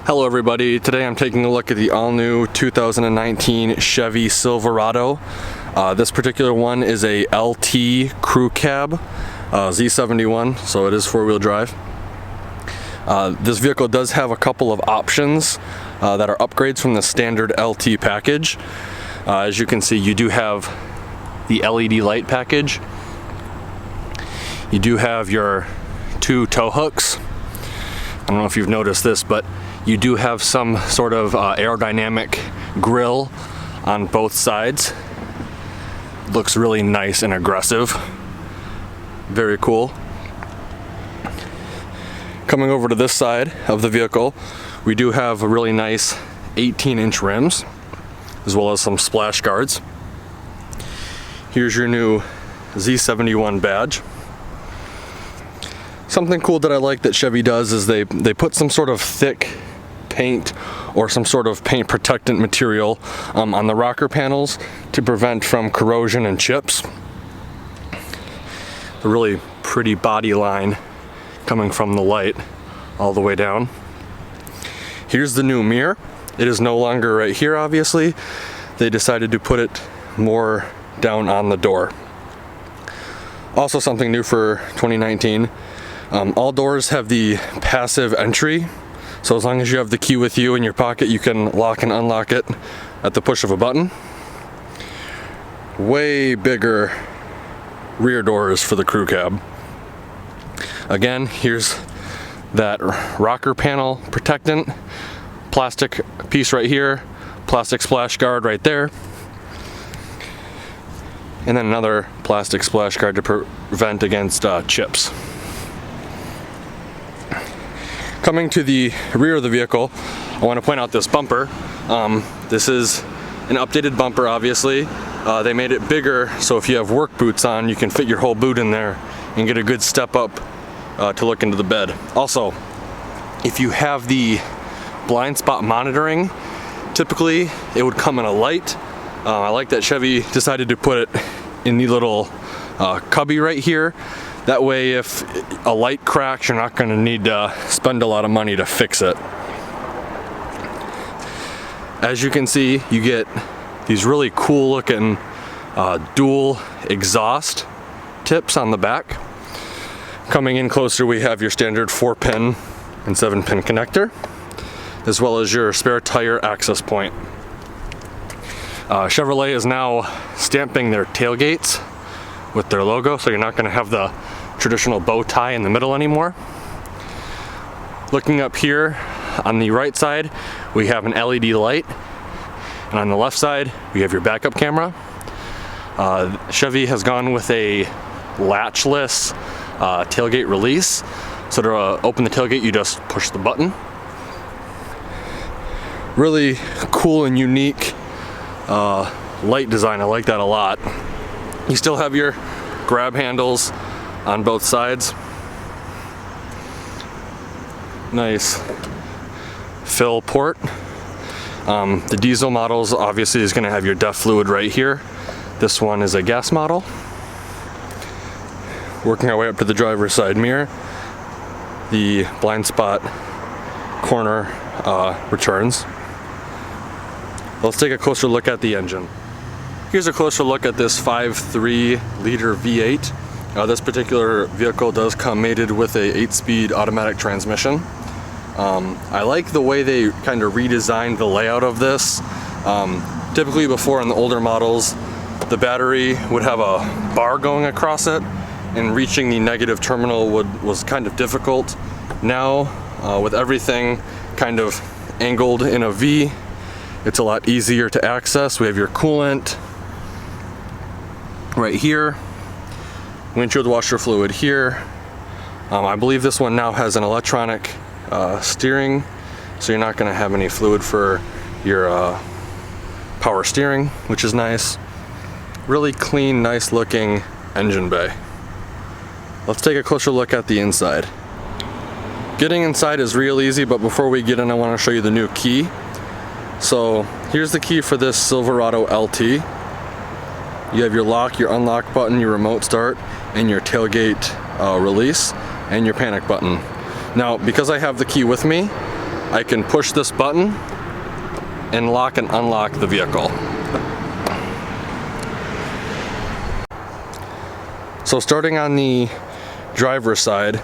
Hello everybody, today I'm taking a look at the all-new 2019 Chevy Silverado. This particular one is a LT crew cab, Z71, so it is four-wheel drive. This vehicle does have a couple of options that are upgrades from the standard LT package. As you can see, you do have the LED light package. You do have your two tow hooks. I don't know if you've noticed this, but you do have some sort of aerodynamic grille on both sides. Looks really nice and aggressive. Very cool. Coming over to this side of the vehicle, we do have a really nice 18-inch rims, as well as some splash guards. Here's your new Z71 badge. Something cool that I like that Chevy does is they put some sort of thick paint or some sort of paint protectant material on the rocker panels to prevent from corrosion and chips. A really pretty body line coming from the light all the way down. Here's the new mirror. It is no longer right here, obviously. They decided to put it more down on the door. Also something new for 2019, all doors have the passive entry. So as long as you have the key with you in your pocket, you can lock and unlock it at the push of a button. Way bigger rear doors for the crew cab. Again, here's that rocker panel protectant, plastic piece right here, plastic splash guard right there, and then another plastic splash guard to prevent against chips. Coming to the rear of the vehicle, I want to point out this bumper. This is an updated bumper, obviously. They made it bigger, so if you have work boots on, you can fit your whole boot in there and get a good step up to look into the bed. Also, if you have the blind spot monitoring, typically it would come in a light. I like that Chevy decided to put it in the little cubby right here. That way, if a light cracks, you're not going to need to spend a lot of money to fix it. As you can see, you get these really cool looking dual exhaust tips on the back. Coming in closer, we have your standard 4-pin and 7-pin connector, as well as your spare tire access point. Chevrolet is now stamping their tailgates with their logo, so you're not going to have the traditional bow tie in the middle anymore. Looking up here on the right side, we have an LED light, and on the left side we have your backup camera. Chevy has gone with a latchless tailgate release, so to open the tailgate you just push the button. Really cool and unique light design. I like that a lot. You still have your grab handles on both sides. Nice fill port. The diesel models obviously is going to have your DEF fluid right here. This one is a gas model. Working our way up to the driver's side mirror, the blind spot corner returns. Let's take a closer look at the engine. Here's a closer look at this 5.3 liter V8. This particular vehicle does come mated with a 8-speed automatic transmission. I like the way they kind of redesigned the layout of this. Typically before in the older models, the battery would have a bar going across it, and reaching the negative terminal was kind of difficult. Now, with everything kind of angled in a V, it's a lot easier to access. We have your coolant right here, windshield washer fluid here. I believe this one now has an electronic steering, so you're not going to have any fluid for your power steering, which is nice. Really clean, nice looking engine bay. Let's take a closer look at the inside. Getting inside is real easy, but before we get in, I want to show you the new key. So here's the key for this Silverado LT. You have your lock, your unlock button, your remote start, and your tailgate release, and your panic button. Now, because I have the key with me, I can push this button and lock and unlock the vehicle. So starting on the driver's side,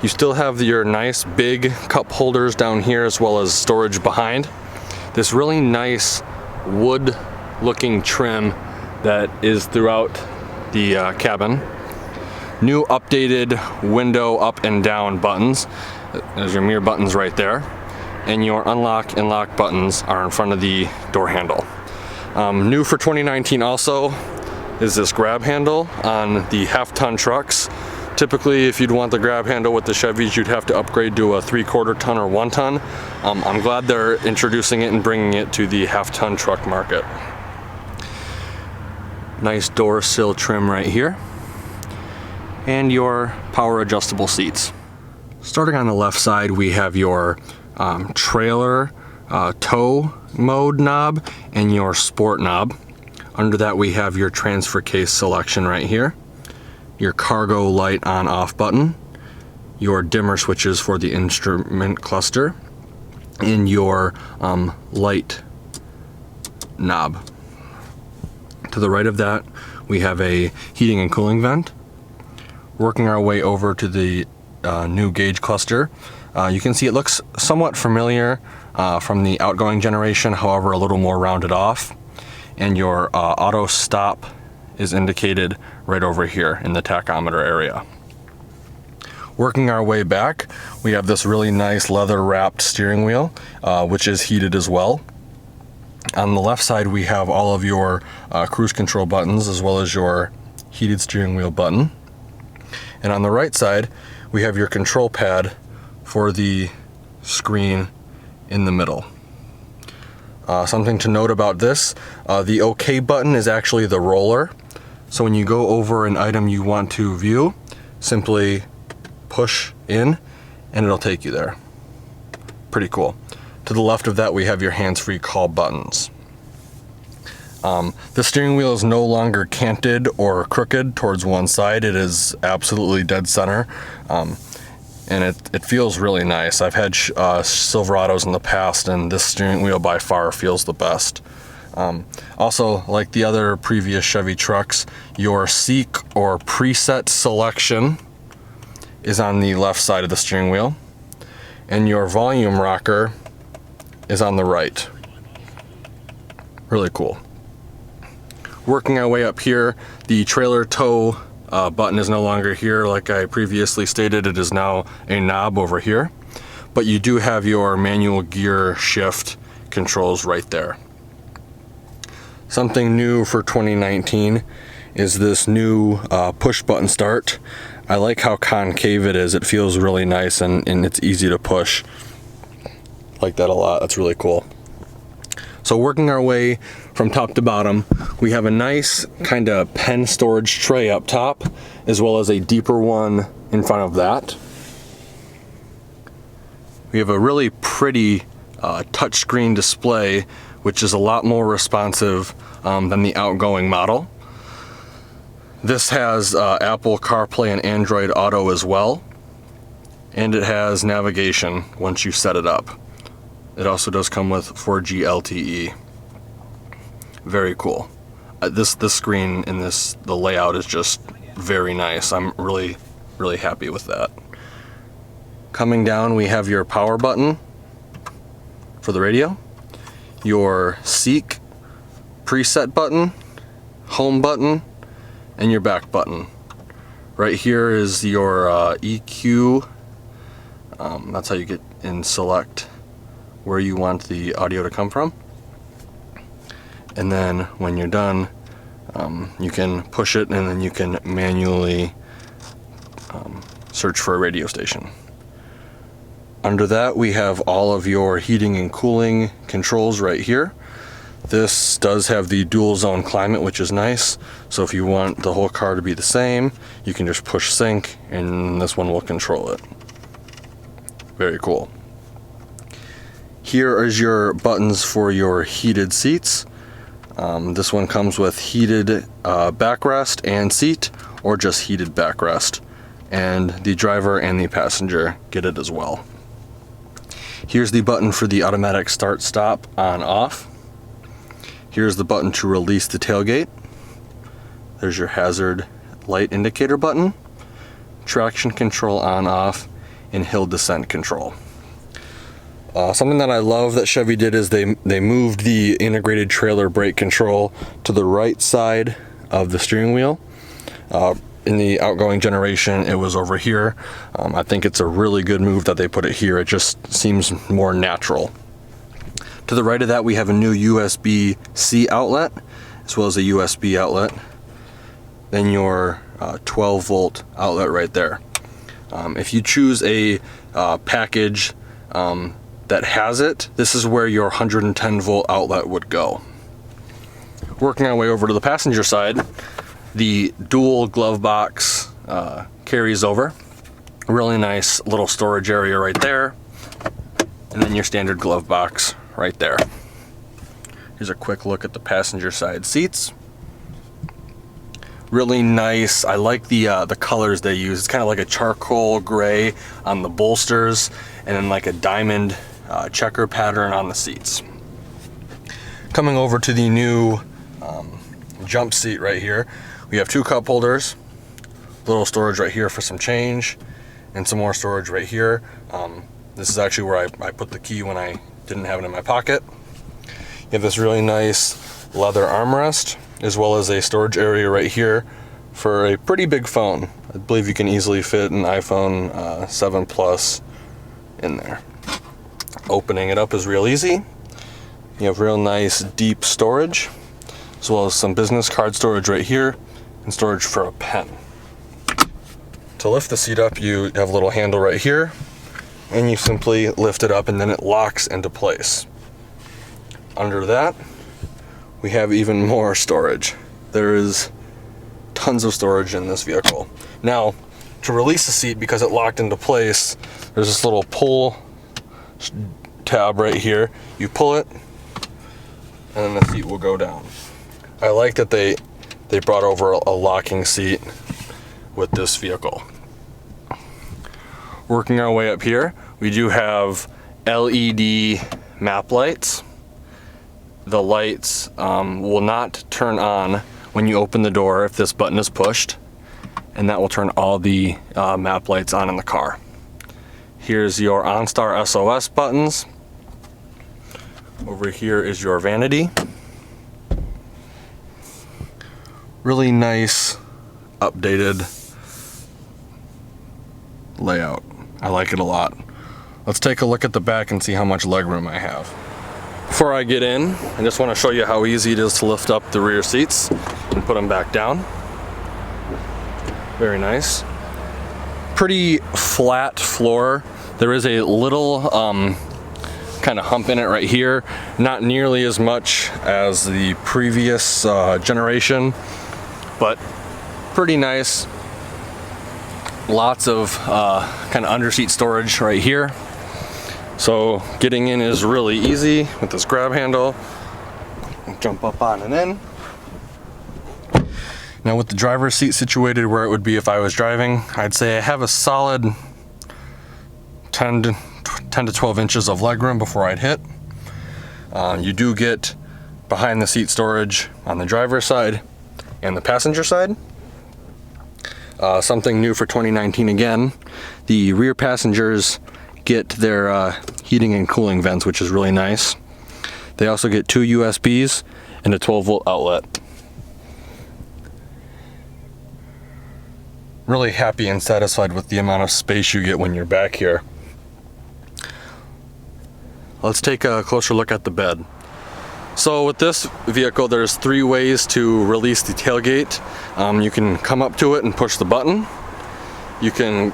you still have your nice big cup holders down here as well as storage behind. This really nice wood looking trim that is throughout the cabin. New updated window up and down buttons. There's your mirror buttons right there. And your unlock and lock buttons are in front of the door handle. New for 2019 also is this grab handle on the half-ton trucks. Typically, if you'd want the grab handle with the Chevys, you'd have to upgrade to a 3/4 ton or 1 ton. I'm glad they're introducing it and bringing it to the half-ton truck market. Nice door sill trim right here. And your power adjustable seats. Starting on the left side, we have your trailer tow mode knob and your sport knob. Under that, we have your transfer case selection right here. Your cargo light on off button, your dimmer switches for the instrument cluster, and your light knob. To the right of that, we have a heating and cooling vent. Working our way over to the new gauge cluster, you can see it looks somewhat familiar from the outgoing generation, however a little more rounded off. And your auto stop is indicated right over here in the tachometer area. Working our way back, we have this really nice leather wrapped steering wheel, which is heated as well. On the left side, we have all of your cruise control buttons as well as your heated steering wheel button. And on the right side, we have your control pad for the screen in the middle. Something to note about this, the OK button is actually the roller. So when you go over an item you want to view, simply push in and it'll take you there. Pretty cool. To the left of that, we have your hands-free call buttons. The steering wheel is no longer canted or crooked towards one side. It is absolutely dead center. And it feels really nice. I've had Silverados in the past, and this steering wheel by far feels the best. Also, like the other previous Chevy trucks, your seek or preset selection is on the left side of the steering wheel, and your volume rocker is on the right. Really cool. Working our way up here, the trailer tow button is no longer here. Like I previously stated, it is now a knob over here, but you do have your manual gear shift controls right there. Something new for 2019 is this new push button start. I like how concave it is. It feels really nice and it's easy to push. Like that a lot. That's really cool. So working our way from top to bottom, we have a nice kind of pen storage tray up top, as well as a deeper one in front of that. We have a really pretty touchscreen display, which is a lot more responsive than the outgoing model. This has Apple CarPlay and Android Auto as well, and it has navigation once you set it up. It also does come with 4G LTE. Very cool. This screen in the layout is just very nice. I'm really happy with that. Coming down, we have your power button for the radio, your seek preset button, home button, and your back button. Right here is your EQ. That's how you get and select where you want the audio to come from. And then when you're done, you can push it and then you can manually search for a radio station. Under that, we have all of your heating and cooling controls right here. This does have the dual zone climate, which is nice. So if you want the whole car to be the same, you can just push sync and this one will control it. Very cool. Here is your buttons for your heated seats. This one comes with heated backrest and seat, or just heated backrest. And the driver and the passenger get it as well. Here's the button for the automatic start stop on off. Here's the button to release the tailgate. There's your hazard light indicator button, traction control on off, and hill descent control. Something that I love that Chevy did is they moved the integrated trailer brake control to the right side of the steering wheel. In the outgoing generation, it was over here. I think it's a really good move that they put it here. It just seems more natural. To the right of that, we have a new USB-C outlet, as well as a USB outlet. Then your 12-volt outlet right there. If you choose a package that has it, this is where your 110-volt outlet would go. Working our way over to the passenger side, the dual glove box carries over. A really nice little storage area right there. And then your standard glove box right there. Here's a quick look at the passenger side seats. Really nice. I like the colors they use. It's kind of like a charcoal gray on the bolsters, and then like a diamond checker pattern on the seats. Coming over to the new jump seat right here, we have two cup holders, little storage right here for some change, and some more storage right here. This is actually where I put the key when I didn't have it in my pocket. You have this really nice leather armrest, as well as a storage area right here for a pretty big phone. I believe you can easily fit an iPhone 7 Plus in there. Opening it up is real easy. You have real nice deep storage, as well as some business card storage right here, and storage for a pen. To lift the seat up, you have a little handle right here, and you simply lift it up and then it locks into place. Under that, we have even more storage. There is tons of storage in this vehicle. Now, to release the seat, because it locked into place, there's this little pull tab right here. You pull it, and then the seat will go down. I like that they brought over a locking seat with this vehicle. Working our way up here, we do have LED map lights. The lights will not turn on when you open the door if this button is pushed, and that will turn all the map lights on in the car. Here's your OnStar SOS buttons. Over here is your vanity. Really nice, updated layout. I like it a lot. Let's take a look at the back and see how much legroom I have. Before I get in, I just want to show you how easy it is to lift up the rear seats and put them back down. Very nice. Pretty flat floor. There is a little kind of hump in it right here. Not nearly as much as the previous generation, but pretty nice. Lots of kind of under-seat storage right here. So getting in is really easy with this grab handle. Jump up on and in. Now with the driver's seat situated where it would be if I was driving, I'd say I have a solid 10 to 12 inches of legroom before I'd hit. You do get behind the seat storage on the driver's side and the passenger side. Something new for 2019 again, the rear passengers get their heating and cooling vents, which is really nice. They also get two USBs and a 12-volt outlet. Really happy and satisfied with the amount of space you get when you're back here. Let's take a closer look at the bed. So with this vehicle, there's 3 ways to release the tailgate. You can come up to it and push the button. You can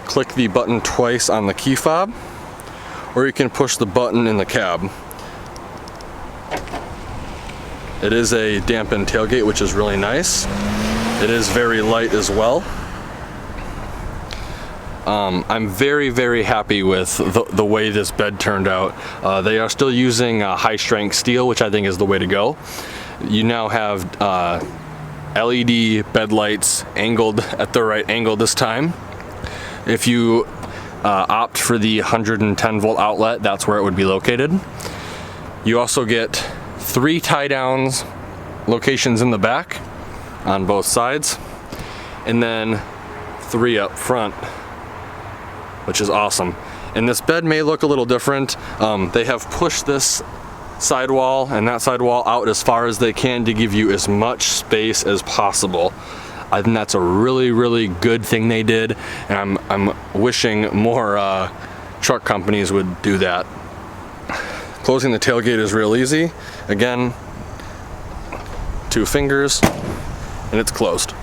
click the button twice on the key fob, or you can push the button in the cab. It is a dampened tailgate, which is really nice. It is very light as well. I'm very, very happy with the way this bed turned out. They are still using high strength steel, which I think is the way to go. You now have LED bed lights angled at the right angle this time. If you opt for the 110 volt outlet, that's where it would be located. You also get 3 tie downs locations in the back on both sides, and then 3 up front, which is awesome. And this bed may look a little different. They have pushed this sidewall and that sidewall out as far as they can to give you as much space as possible. I think that's a really good thing they did, and I'm wishing more truck companies would do that. Closing the tailgate is real easy. Again, 2 fingers, and it's closed.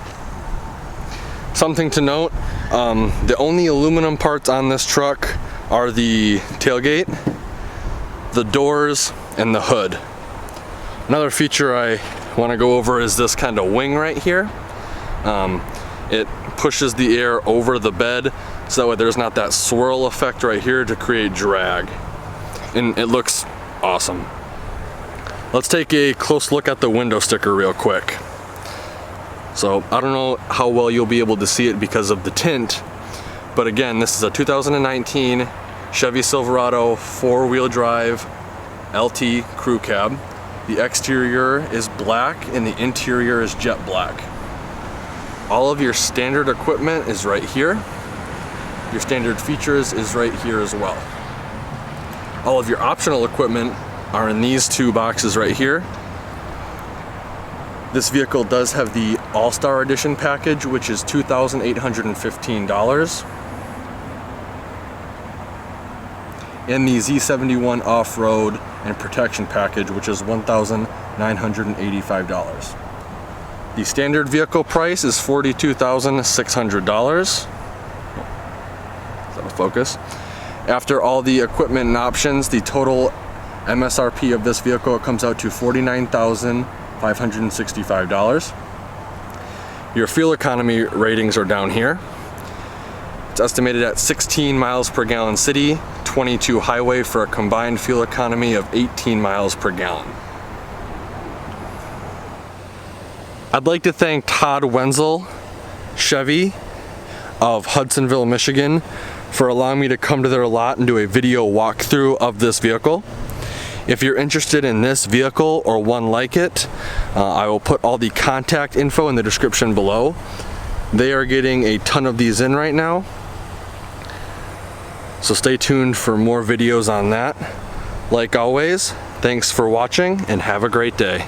Something to note, the only aluminum parts on this truck are the tailgate, the doors, and the hood. Another feature I want to go over is this kind of wing right here. It pushes the air over the bed so that way there's not that swirl effect right here to create drag. And it looks awesome. Let's take a close look at the window sticker real quick. So I don't know how well you'll be able to see it because of the tint, but again, this is a 2019 Chevy Silverado 4-wheel drive LT crew cab. The exterior is black and the interior is jet black. All of your standard equipment is right here. Your standard features is right here as well. All of your optional equipment are in these 2 boxes right here. This vehicle does have the All-Star Edition package, which is $2,815. And the Z71 Off-Road and Protection package, which is $1,985. The standard vehicle price is $42,600. Is that a focus? After all the equipment and options, the total MSRP of this vehicle comes out to $49,565. Your fuel economy ratings are down here. It's estimated at 16 miles per gallon city, 22 highway for a combined fuel economy of 18 miles per gallon. I'd like to thank Todd Wenzel, Chevy of Hudsonville, Michigan, for allowing me to come to their lot and do a video walkthrough of this vehicle. If you're interested in this vehicle or one like it, I will put all the contact info in the description below. They are getting a ton of these in right now, so stay tuned for more videos on that. Like always, thanks for watching and have a great day.